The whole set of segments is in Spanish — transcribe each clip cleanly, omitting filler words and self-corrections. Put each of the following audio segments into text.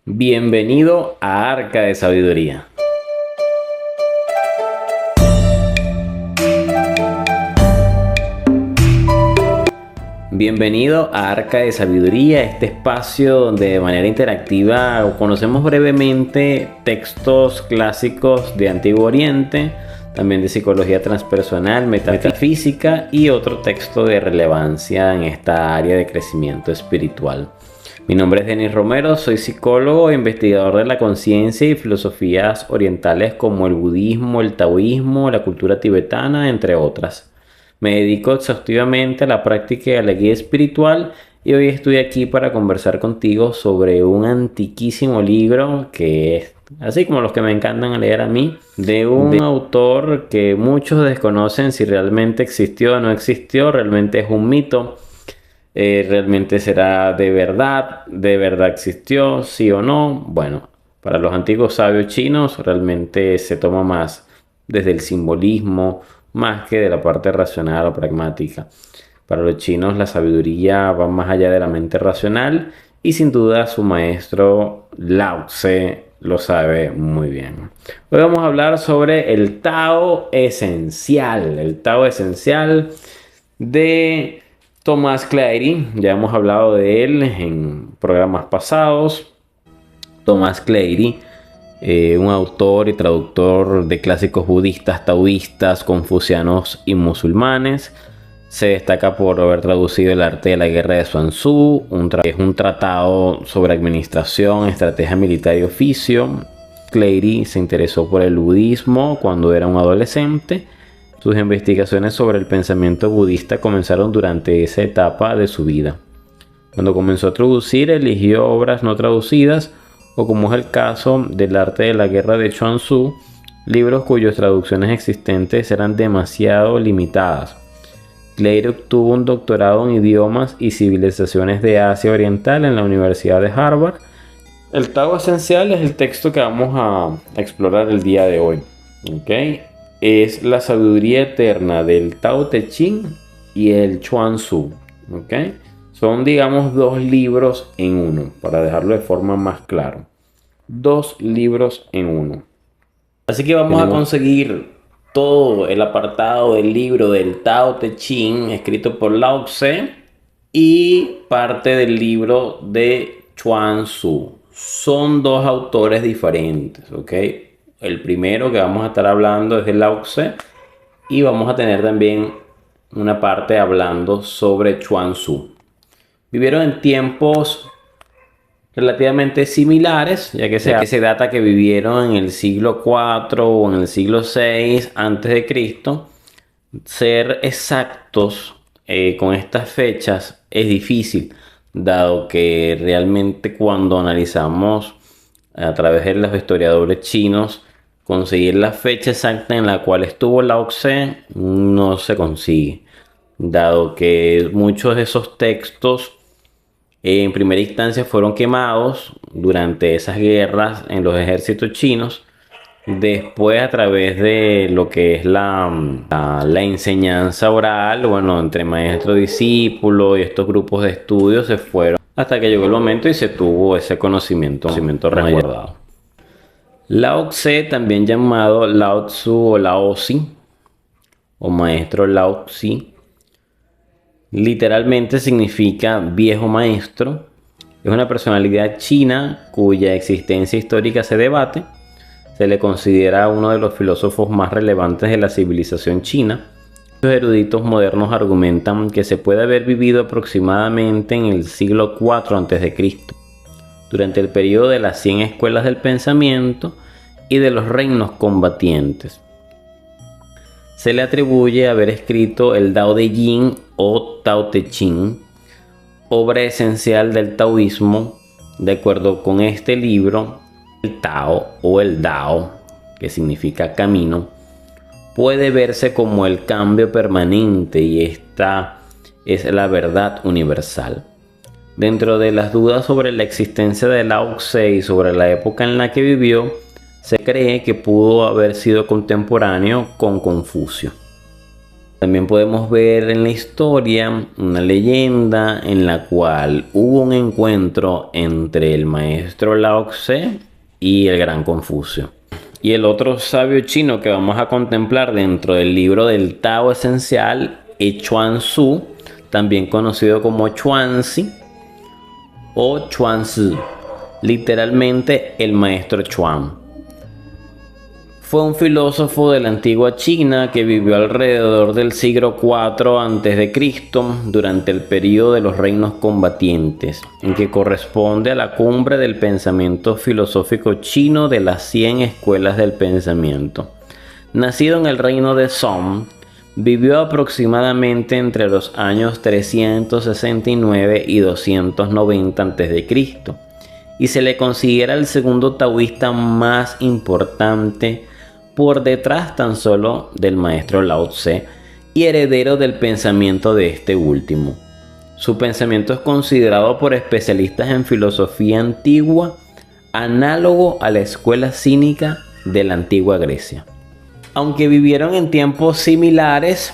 Bienvenido a Arca de Sabiduría. Bienvenido a Arca de Sabiduría, este espacio donde de manera interactiva conocemos brevemente textos clásicos de Antiguo Oriente, también de psicología transpersonal, metafísica y otro texto de relevancia en esta área de crecimiento espiritual. Mi nombre es Denis Romero, soy psicólogo e investigador de la conciencia y filosofías orientales como el budismo, el taoísmo, la cultura tibetana, entre otras. Me dedico exhaustivamente a la práctica de la guía espiritual y hoy estoy aquí para conversar contigo sobre un antiquísimo libro que es, así como los que me encantan leer a mí, de un autor que muchos desconocen si realmente existió o no existió, realmente es un mito. ¿Realmente será de verdad existió, sí o no? Bueno, para los antiguos sabios chinos realmente se toma más desde el simbolismo, más que de la parte racional o pragmática. Para los chinos la sabiduría va más allá de la mente racional y sin duda su maestro Lao Tse lo sabe muy bien. Hoy vamos a hablar sobre el Tao esencial, de Thomas Cleary. Ya hemos hablado de él en programas pasados. Thomas Cleary, un autor y traductor de clásicos budistas, taoístas, confucianos y musulmanes. Se destaca por haber traducido El arte de la guerra de Sun Tzu, es un tratado sobre administración, estrategia militar y oficio. Cleary se interesó por el budismo cuando era un adolescente. Sus investigaciones sobre el pensamiento budista comenzaron durante esa etapa de su vida. Cuando comenzó a traducir, eligió obras no traducidas, o como es el caso del arte de la guerra de Chuang Tzu, libros cuyas traducciones existentes eran demasiado limitadas. Cleary obtuvo un doctorado en idiomas y civilizaciones de Asia Oriental en la Universidad de Harvard. El Tao esencial es el texto que vamos a explorar el día de hoy. Es la sabiduría eterna del Tao Te Ching y el Chuang Tzu. Son, digamos, dos libros en uno, para dejarlo de forma más clara. Dos libros en uno. Así que vamos a conseguir todo el apartado del libro del Tao Te Ching, escrito por Lao Tse, y parte del libro de Chuang Tzu. Son dos autores diferentes, El primero que vamos a estar hablando es de Lao Tse y vamos a tener también una parte hablando sobre Chuang Tzu. Vivieron en tiempos relativamente similares, ya que se data que vivieron en el siglo IV o en el siglo VI antes de Cristo. Ser exactos con estas fechas es difícil, dado que realmente cuando analizamos a través de los historiadores chinos, conseguir la fecha exacta en la cual estuvo Lao Tse no se consigue, dado que muchos de esos textos en primera instancia fueron quemados durante esas guerras en los ejércitos chinos. Después, a través de lo que es la enseñanza oral, entre maestro y discípulo y estos grupos de estudio se fueron hasta que llegó el momento y se tuvo ese conocimiento resguardado. Lao Tse, también llamado Lao Tzu o Lao Tzu, o maestro Lao Tzu, literalmente significa viejo maestro. Es una personalidad china cuya existencia histórica se debate. Se le considera uno de los filósofos más relevantes de la civilización china. Los eruditos modernos argumentan que se puede haber vivido aproximadamente en el siglo IV a.C., durante el periodo de las 100 escuelas del pensamiento y de los reinos combatientes. Se le atribuye haber escrito el Tao de Jing o Tao Te Ching, obra esencial del taoísmo. De acuerdo con este libro, el Tao o el Dao, que significa camino, puede verse como el cambio permanente y esta es la verdad universal. Dentro de las dudas sobre la existencia de Lao Tse y sobre la época en la que vivió, se cree que pudo haber sido contemporáneo con Confucio. También podemos ver en la historia una leyenda en la cual hubo un encuentro entre el maestro Lao Tse y el gran Confucio. Y el otro sabio chino que vamos a contemplar dentro del libro del Tao Esencial es Chuan Tzu, también conocido como Chuanzi o Chuanzi, literalmente el maestro Chuan. Fue un filósofo de la antigua China que vivió alrededor del siglo IV a.C. durante el período de los reinos combatientes, en que corresponde a la cumbre del pensamiento filosófico chino de las 100 escuelas del pensamiento. Nacido en el reino de Song, vivió aproximadamente entre los años 369 y 290 a.C. y se le considera el segundo taoísta más importante, por detrás tan solo del maestro Lao Tse y heredero del pensamiento de este último. Su pensamiento es considerado por especialistas en filosofía antigua análogo a la escuela cínica de la antigua Grecia. Aunque vivieron en tiempos similares,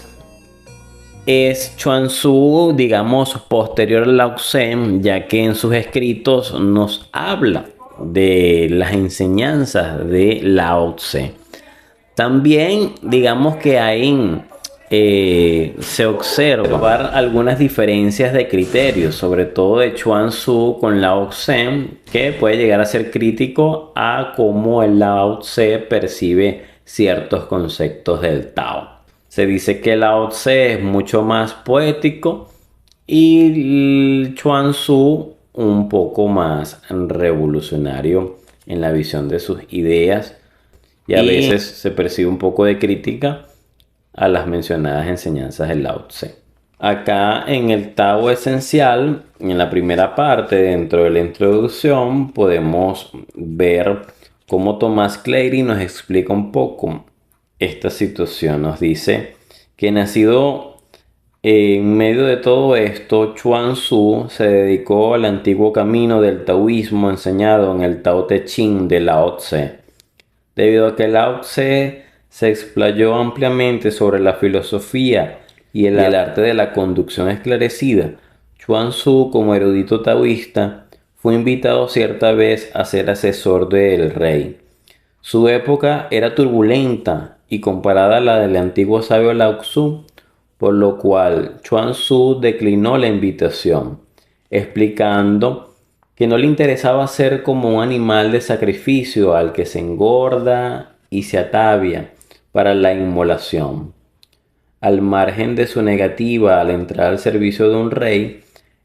es Chuan Tzu, digamos, posterior a Lao Tse, ya que en sus escritos nos habla de las enseñanzas de Lao Tse. También digamos que ahí se observan algunas diferencias de criterios, sobre todo de Chuan Tzu con Lao Tse, que puede llegar a ser crítico a cómo el Lao Tse percibe ciertos conceptos del Tao. Se dice que Lao Tse es mucho más poético y Chuan Tzu un poco más revolucionario en la visión de sus ideas. Y a veces se percibe un poco de crítica a las mencionadas enseñanzas de Lao Tse. Acá en el Tao Esencial, en la primera parte, dentro de la introducción, podemos ver cómo Thomas Cleary nos explica un poco esta situación. Nos dice que nacido en medio de todo esto, Chuan Tzu se dedicó al antiguo camino del taoísmo enseñado en el Tao Te Ching de Lao Tse. Debido a que Lao Tse se explayó ampliamente sobre la filosofía y el arte de la conducción esclarecida, Chuan Tzu, como erudito taoísta, fue invitado cierta vez a ser asesor del rey. Su época era turbulenta y comparada a la del antiguo sabio Lao Tzu, por lo cual Chuan Tzu declinó la invitación, explicando que no le interesaba ser como un animal de sacrificio al que se engorda y se atavia para la inmolación. Al margen de su negativa al entrar al servicio de un rey,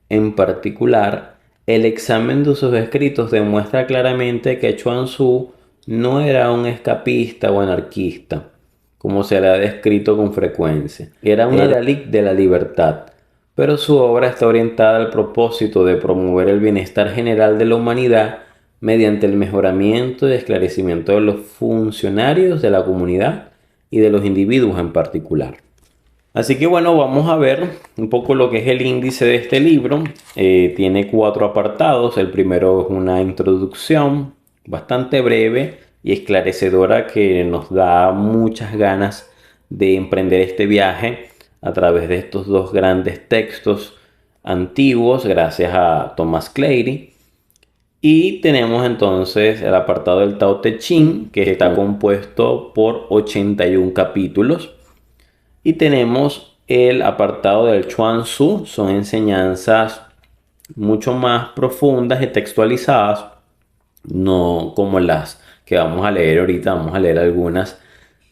en particular, el examen de sus escritos demuestra claramente que Chuan Tzu no era un escapista o anarquista, como se le ha descrito con frecuencia. Era un adalid de la libertad, pero su obra está orientada al propósito de promover el bienestar general de la humanidad mediante el mejoramiento y esclarecimiento de los funcionarios de la comunidad y de los individuos en particular. Así que bueno, vamos a ver un poco lo que es el índice de este libro. Tiene 4 apartados. El primero es una introducción bastante breve y esclarecedora que nos da muchas ganas de emprender este viaje a través de estos 2 grandes textos antiguos gracias a Thomas Cleary. Y tenemos entonces el apartado del Tao Te Ching, que está compuesto por 81 capítulos. Y tenemos el apartado del Chuan Tzu, son enseñanzas mucho más profundas y textualizadas, no como las que vamos a leer ahorita. Vamos a leer algunas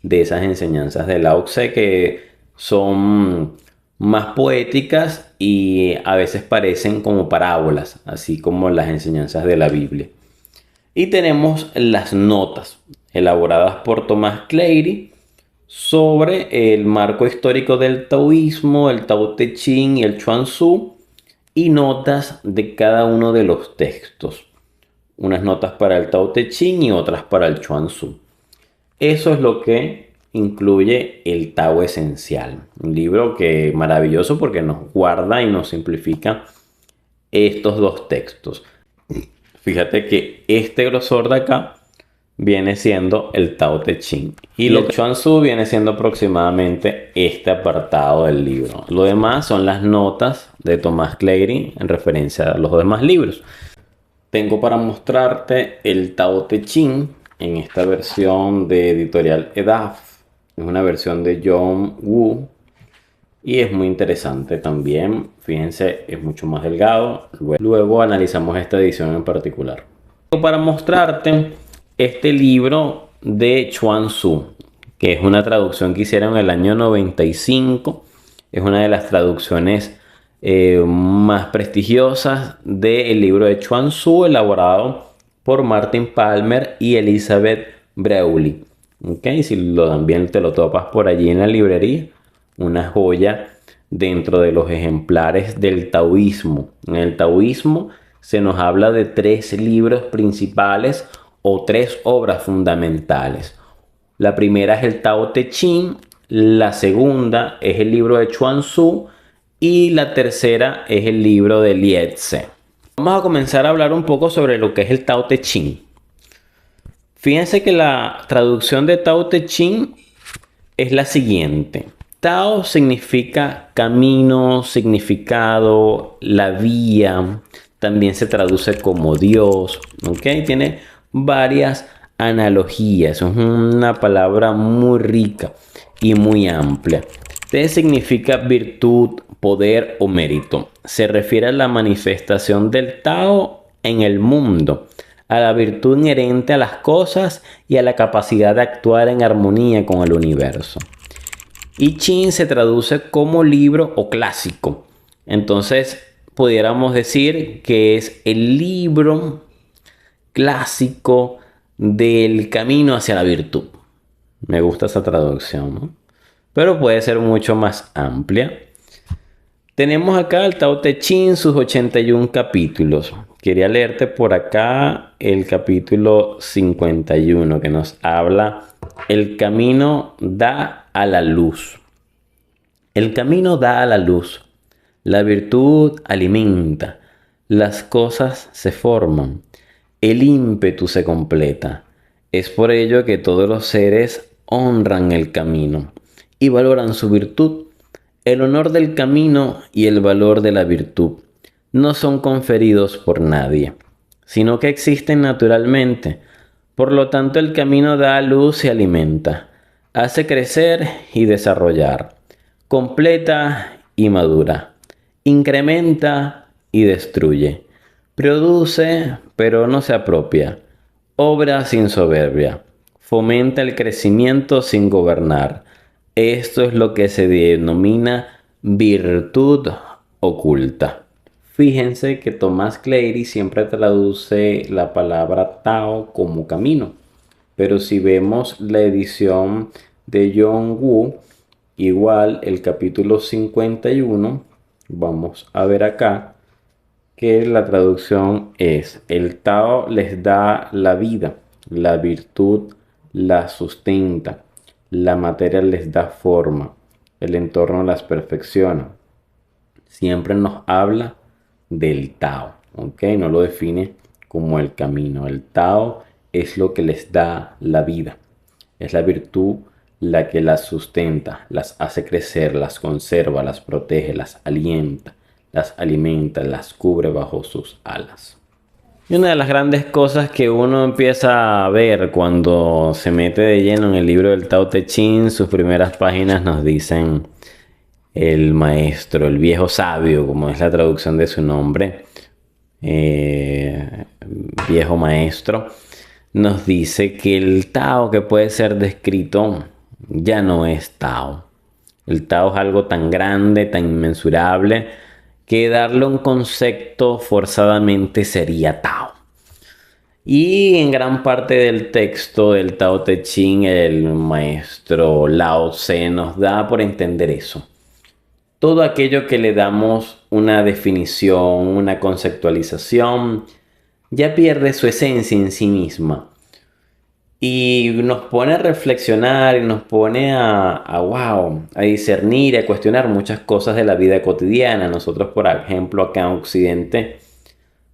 de esas enseñanzas de Lao Tse que son más poéticas y a veces parecen como parábolas, así como las enseñanzas de la Biblia. Y tenemos las notas elaboradas por Thomas Cleary sobre el marco histórico del taoísmo, el Tao Te Ching y el Chuan Tzu, y notas de cada uno de los textos. Unas notas para el Tao Te Ching y otras para el Chuan Tzu. Eso es lo que incluye el Tao Esencial, un libro que maravilloso porque nos guarda y nos simplifica estos 2 textos. Fíjate que este grosor de acá viene siendo el Tao Te Ching. Y el Chuang Tzu viene siendo aproximadamente este apartado del libro. Lo demás son las notas de Thomas Cleary en referencia a los demás libros. Tengo para mostrarte el Tao Te Ching en esta versión de editorial EDAF. Es una versión de John Woo y es muy interesante también. Fíjense, es mucho más delgado. Luego analizamos esta edición en particular. Tengo para mostrarte este libro de Chuang Tzu, que es una traducción que hicieron en el año 95. Es una de las traducciones más prestigiosas del libro de Chuang Tzu, elaborado por Martin Palmer y Elizabeth Breuley. ¿Okay? Si también te lo topas por allí en la librería, una joya dentro de los ejemplares del taoísmo. En el taoísmo se nos habla de 3 libros principales o 3 obras fundamentales. La primera es el Tao Te Ching, la segunda es el libro de Chuang Tzu y la tercera es el libro de Lietze. Vamos a comenzar a hablar un poco sobre lo que es el Tao Te Ching. Fíjense que la traducción de Tao Te Ching es la siguiente. Tao significa camino, significado, la vía. También se traduce como Dios. ¿Okay? Tiene varias analogías. Es una palabra muy rica y muy amplia. Te significa virtud, poder o mérito. Se refiere a la manifestación del Tao en el mundo, a la virtud inherente a las cosas y a la capacidad de actuar en armonía con el universo. Y Ching se traduce como libro o clásico. Entonces, pudiéramos decir que es el libro clásico del camino hacia la virtud. Me gusta esa traducción, ¿no? Pero puede ser mucho más amplia. Tenemos acá el Tao Te Ching, sus 81 capítulos. Quería leerte por acá el capítulo 51 que nos habla: el camino da a la luz. El camino da a la luz. La virtud alimenta. Las cosas se forman. El ímpetu se completa. Es por ello que todos los seres honran el camino y valoran su virtud. El honor del camino y el valor de la virtud no son conferidos por nadie, sino que existen naturalmente. Por lo tanto, el camino da luz y alimenta, hace crecer y desarrollar, completa y madura, incrementa y destruye, produce pero no se apropia, obra sin soberbia, fomenta el crecimiento sin gobernar. Esto es lo que se denomina virtud oculta. Fíjense que Thomas Cleary siempre traduce la palabra Tao como camino. Pero si vemos la edición de John Woo, igual el capítulo 51, vamos a ver acá que la traducción es: el Tao les da la vida, la virtud la sustenta. La materia les da forma, el entorno las perfecciona. Siempre nos habla del Tao, ¿ok? No lo define como el camino. El Tao es lo que les da la vida. Es la virtud la que las sustenta, las hace crecer, las conserva, las protege, las alienta, las alimenta, las cubre bajo sus alas. Y una de las grandes cosas que uno empieza a ver cuando se mete de lleno en el libro del Tao Te Ching, sus primeras páginas nos dicen: el maestro, el viejo sabio, como es la traducción de su nombre, viejo maestro, nos dice que el Tao que puede ser descrito ya no es Tao. El Tao es algo tan grande, tan inmensurable, que darle un concepto forzadamente sería Tao. Y en gran parte del texto del Tao Te Ching, el maestro Lao Tse nos da por entender eso. Todo aquello que le damos una definición, una conceptualización, ya pierde su esencia en sí misma. Y nos pone a reflexionar y nos pone a discernir, a cuestionar muchas cosas de la vida cotidiana. Nosotros, por ejemplo, acá en Occidente,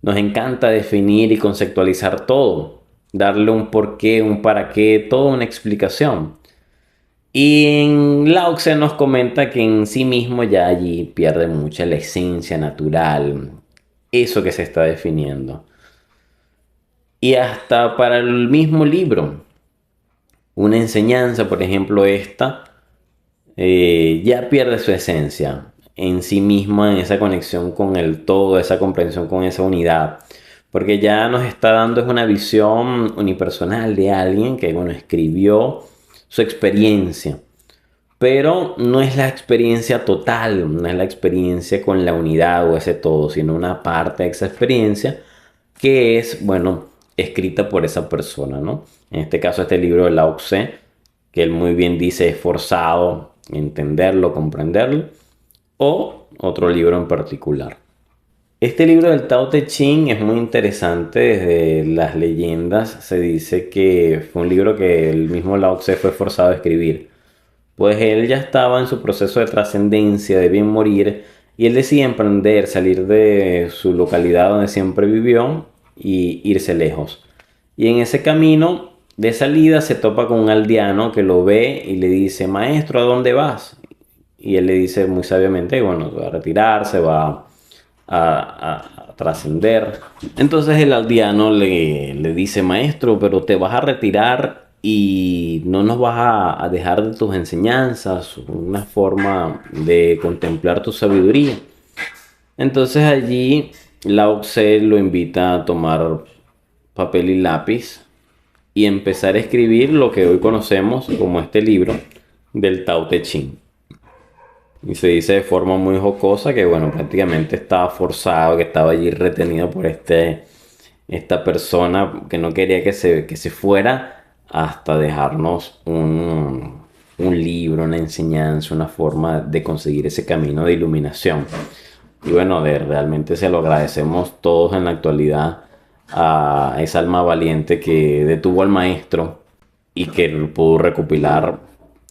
nos encanta definir y conceptualizar todo. darle un porqué, un para qué, toda una explicación. Y en Lao Tse nos comenta que en sí mismo ya allí pierde mucha la esencia natural, eso que se está definiendo. Y hasta para el mismo libro, una enseñanza, por ejemplo esta, ya pierde su esencia en sí misma, en esa conexión con el todo, esa comprensión con esa unidad. Porque ya nos está dando es una visión unipersonal de alguien que, bueno, escribió su experiencia. Pero no es la experiencia total, no es la experiencia con la unidad o ese todo, sino una parte de esa experiencia que es, bueno, escrita por esa persona, ¿no? En este caso, este libro de Lao Tse, que él muy bien dice es forzado entenderlo, comprenderlo, o otro libro en particular. Este libro del Tao Te Ching es muy interesante. Desde las leyendas se dice que fue un libro que el mismo Lao Tse fue forzado a escribir, pues él ya estaba en su proceso de trascendencia, de bien morir, y él decide emprender, salir de su localidad donde siempre vivió y irse lejos. Y en ese camino de salida se topa con un aldeano que lo ve y le dice: maestro, ¿a dónde vas? Y él le dice muy sabiamente, bueno, va a retirarse, va a trascender. Entonces el aldeano le dice: maestro, pero te vas a retirar y no nos vas a dejar de tus enseñanzas, una forma de contemplar tu sabiduría. Entonces allí Lao Tse lo invita a tomar papel y lápiz y empezar a escribir lo que hoy conocemos como este libro del Tao Te Ching. Y se dice de forma muy jocosa que, bueno, prácticamente estaba forzado, que estaba allí retenido por esta persona que no quería que se fuera, hasta dejarnos un libro, una enseñanza, una forma de conseguir ese camino de iluminación. Y bueno, realmente se lo agradecemos todos en la actualidad a esa alma valiente que detuvo al maestro y que pudo recopilar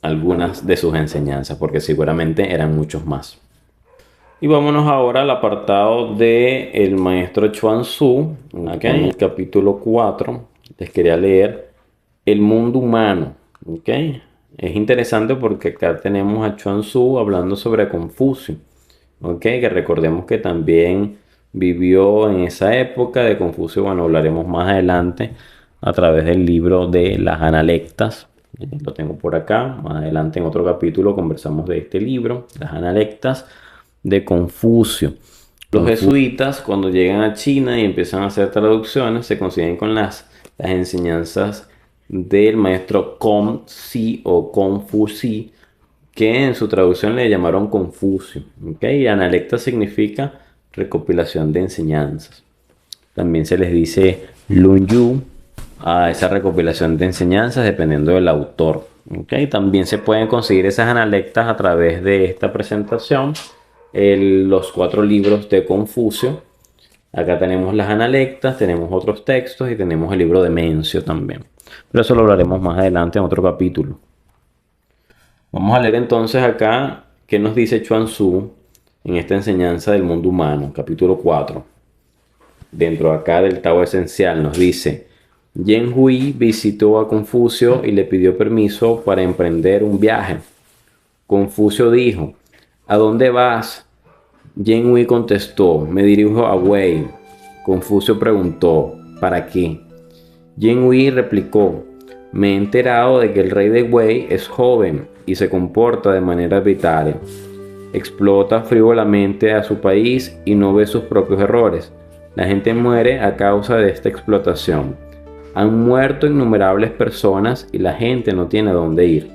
algunas de sus enseñanzas, porque seguramente eran muchos más. Y vámonos ahora al apartado de el maestro Chuang Tzu, okay, en el capítulo 4. Les quería leer el mundo humano. Okay. Es interesante porque acá tenemos a Chuang Tzu hablando sobre Confucio. Okay, que recordemos que también vivió en esa época de Confucio. Bueno, hablaremos más adelante a través del libro de las Analectas. Lo tengo por acá. Más adelante en otro capítulo conversamos de este libro, las Analectas de Confucio. Los jesuitas, cuando llegan a China y empiezan a hacer traducciones, se consiguen con las enseñanzas del maestro Kong-si o Confuci, que en su traducción le llamaron Confucio. ¿Okay? Y Analecta significa recopilación de enseñanzas. También se les dice Lunyu a esa recopilación de enseñanzas, dependiendo del autor. ¿Okay? También se pueden conseguir esas analectas a través de esta presentación, los 4 libros de Confucio. Acá tenemos las analectas, tenemos otros textos y tenemos el libro de Mencio también. Pero eso lo hablaremos más adelante en otro capítulo. Vamos a leer entonces acá qué nos dice Chuang Tzu en esta enseñanza del mundo humano, capítulo 4. Dentro acá del Tao Esencial nos dice: Yen Hui visitó a Confucio y le pidió permiso para emprender un viaje. Confucio dijo: ¿a dónde vas? Yen Hui contestó: me dirijo a Wei. Confucio preguntó: ¿para qué? Yen Hui replicó: me he enterado de que el rey de Wei es joven y se comporta de manera arbitraria. Explota frívolamente a su país y no ve sus propios errores. La gente muere a causa de esta explotación. Han muerto innumerables personas y la gente no tiene a dónde ir.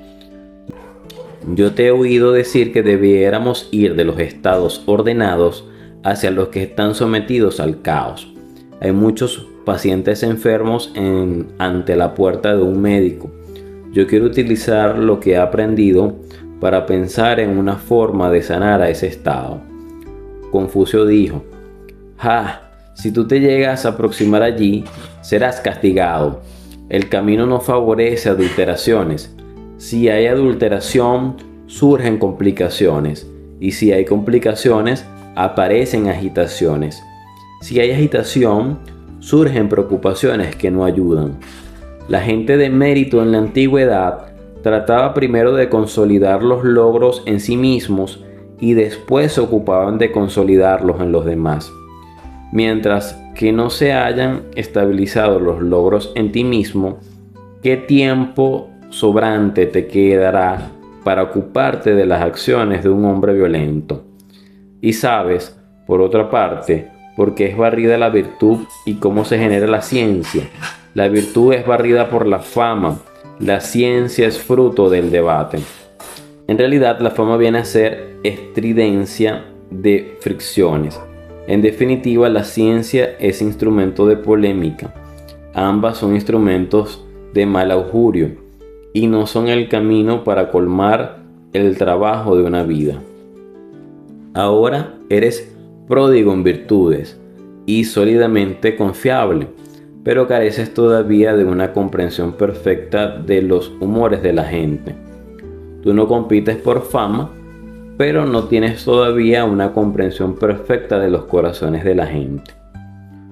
Yo te he oído decir que debiéramos ir de los estados ordenados hacia los que están sometidos al caos. Hay muchos pacientes enfermos ante la puerta de un médico. Yo quiero utilizar lo que he aprendido para pensar en una forma de sanar a ese estado. Confucio dijo: si tú te llegas a aproximar allí, serás castigado. El camino no favorece adulteraciones. Si hay adulteración, surgen complicaciones. Y si hay complicaciones, aparecen agitaciones. Si hay agitación, surgen preocupaciones que no ayudan. La gente de mérito en la antigüedad trataba primero de consolidar los logros en sí mismos y después se ocupaban de consolidarlos en los demás. Mientras que no se hayan estabilizado los logros en ti mismo, ¿qué tiempo sobrante te quedará para ocuparte de las acciones de un hombre violento? Y sabes, por otra parte, por qué es barrida la virtud y cómo se genera la ciencia. La virtud es barrida por la fama, la ciencia es fruto del debate. En realidad, la fama viene a ser estridencia de fricciones. En definitiva, la ciencia es instrumento de polémica. Ambas son instrumentos de mal augurio y no son el camino para colmar el trabajo de una vida. Ahora eres pródigo en virtudes y sólidamente confiable, pero careces todavía de una comprensión perfecta de los humores de la gente. Tú no compites por fama, pero no tienes todavía una comprensión perfecta de los corazones de la gente.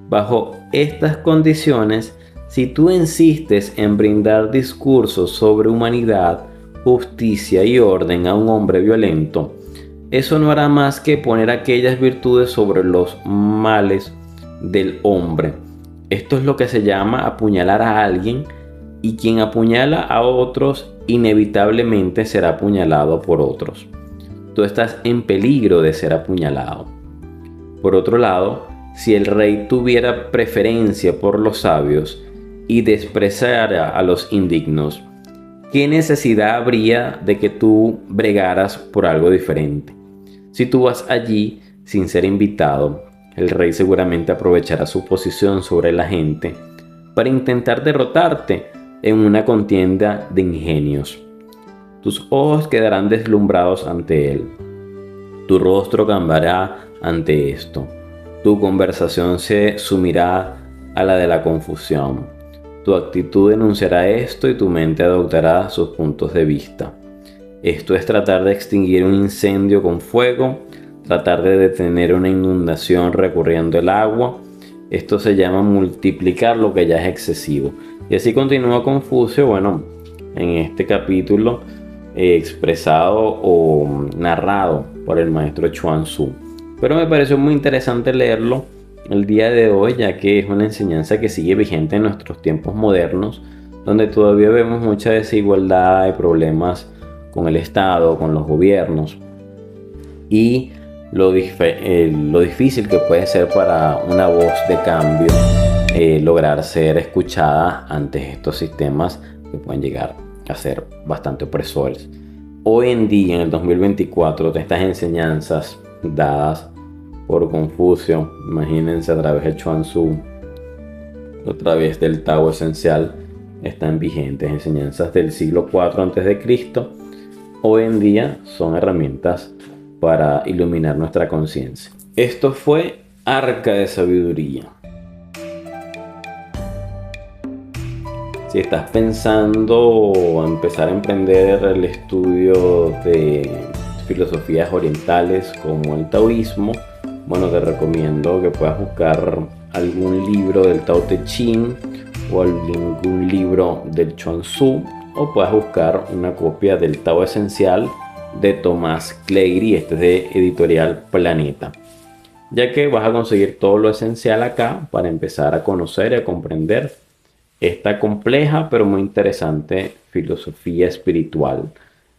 Bajo estas condiciones, si tú insistes en brindar discursos sobre humanidad, justicia y orden a un hombre violento, eso no hará más que poner aquellas virtudes sobre los males del hombre. Esto es lo que se llama apuñalar a alguien, y quien apuñala a otros inevitablemente será apuñalado por otros. Tú estás en peligro de ser apuñalado. Por otro lado, si el rey tuviera preferencia por los sabios y despreciara a los indignos, ¿qué necesidad habría de que tú bregaras por algo diferente? Si tú vas allí sin ser invitado, el rey seguramente aprovechará su posición sobre la gente para intentar derrotarte en una contienda de ingenios. Tus ojos quedarán deslumbrados ante él. Tu rostro cambiará ante esto. Tu conversación se sumirá a la de la confusión. Tu actitud denunciará esto y tu mente adoptará sus puntos de vista. Esto es tratar de extinguir un incendio con fuego, tratar de detener una inundación recurriendo el agua. Esto se llama multiplicar lo que ya es excesivo. Y así continúa Confucio, en este capítulo expresado o narrado por el maestro Chuang Tzu. Pero me pareció muy interesante leerlo el día de hoy, ya que es una enseñanza que sigue vigente en nuestros tiempos modernos, donde todavía vemos mucha desigualdad y problemas con el Estado, con los gobiernos, y lo difícil que puede ser para una voz de cambio lograr ser escuchada ante estos sistemas que pueden llegar a ser bastante opresores. Hoy en día, en el 2024, de estas enseñanzas dadas por Confucio, imagínense, a través de Chuang Tzu, a través del Tao esencial, están vigentes. Enseñanzas del siglo IV a.C. hoy en día son herramientas para iluminar nuestra conciencia. Esto fue Arca de Sabiduría. Si estás pensando empezar a emprender el estudio de filosofías orientales como el taoísmo, te recomiendo que puedas buscar algún libro del Tao Te Ching o algún libro del Chuang Tzu, o puedas buscar una copia del Tao Esencial de Tomás Cleary. Este es de Editorial Planeta, ya que vas a conseguir todo lo esencial acá para empezar a conocer y a comprender esta compleja pero muy interesante filosofía espiritual.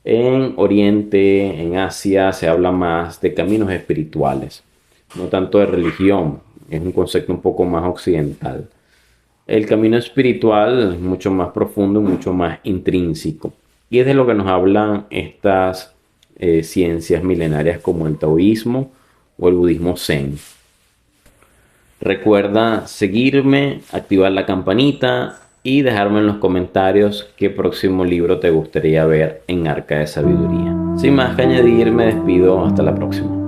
En Oriente, en Asia, se habla más de caminos espirituales, no tanto de religión. Es un concepto un poco más occidental. El camino espiritual es mucho más profundo, mucho más intrínseco, y es de lo que nos hablan estas ciencias milenarias como el taoísmo o el budismo zen. Recuerda seguirme, activar la campanita y dejarme en los comentarios qué próximo libro te gustaría ver en Arca de Sabiduría. Sin más que añadir, me despido. Hasta la próxima.